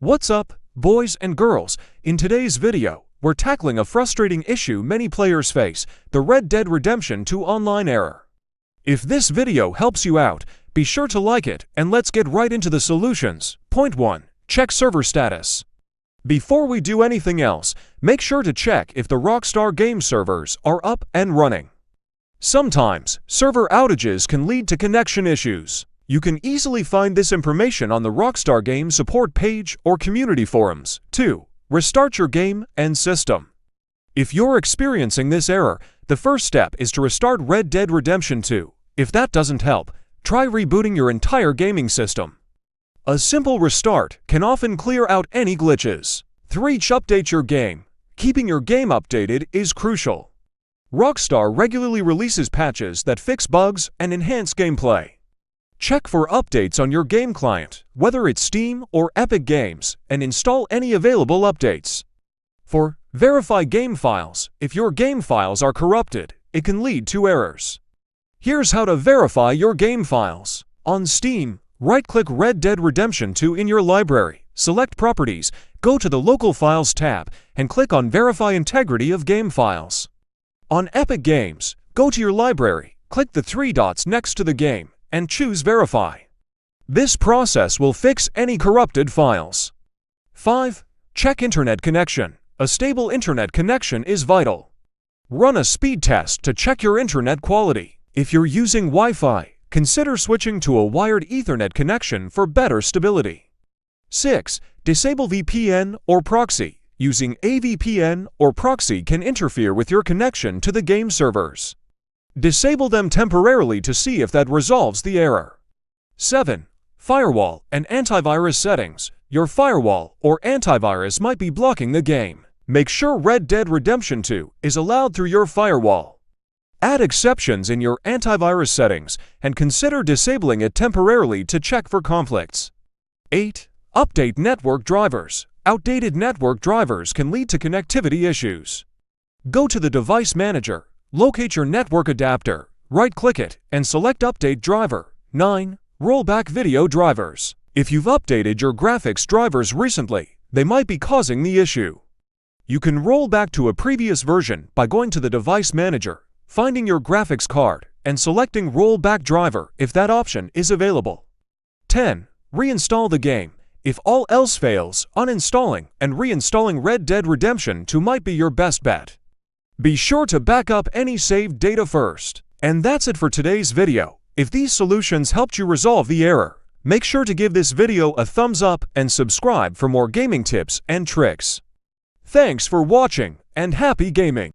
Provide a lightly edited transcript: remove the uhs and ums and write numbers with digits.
What's up, boys and girls? In today's video, we're tackling a frustrating issue many players face, the Red Dead Redemption 2 online error. If this video helps you out, be sure to like it and let's get right into the solutions. Point 1. Check server status. Before we do anything else, make sure to check if the Rockstar Games servers are up and running. Sometimes, server outages can lead to connection issues. You can easily find this information on the Rockstar Games support page or community forums. 2. Restart your game and system. If you're experiencing this error, the first step is to restart Red Dead Redemption 2. If that doesn't help, try rebooting your entire gaming system. A simple restart can often clear out any glitches. 3. Update your game. Keeping your game updated is crucial. Rockstar regularly releases patches that fix bugs and enhance gameplay. Check for updates on your game client, whether it's Steam or Epic Games, and install any available updates. 4. Verify game files. If your game files are corrupted, it can lead to errors. Here's how to verify your game files. On Steam, right-click Red Dead Redemption 2 in your library, select Properties, go to the Local Files tab, and click on Verify Integrity of Game Files. On Epic Games, go to your library, click the 3 dots next to the game, and choose Verify. This process will fix any corrupted files. 5. Check internet connection. A stable internet connection is vital. Run a speed test to check your internet quality. If you're using Wi-Fi, consider switching to a wired Ethernet connection for better stability. 6. Disable VPN or proxy. Using a VPN or proxy can interfere with your connection to the game servers. Disable them temporarily to see if that resolves the error. 7. Firewall and antivirus settings. Your firewall or antivirus might be blocking the game. Make sure Red Dead Redemption 2 is allowed through your firewall. Add exceptions in your antivirus settings and consider disabling it temporarily to check for conflicts. 8. Update network drivers. Outdated network drivers can lead to connectivity issues. Go to the Device Manager. Locate your network adapter, right-click it, and select Update Driver. 9. Rollback video drivers. If you've updated your graphics drivers recently, they might be causing the issue. You can roll back to a previous version by going to the Device Manager, finding your graphics card, and selecting Rollback Driver if that option is available. 10. Reinstall the game. If all else fails, uninstalling and reinstalling Red Dead Redemption 2 might be your best bet. Be sure to back up any saved data first. And that's it for today's video. If these solutions helped you resolve the error, make sure to give this video a thumbs up and subscribe for more gaming tips and tricks. Thanks for watching and happy gaming!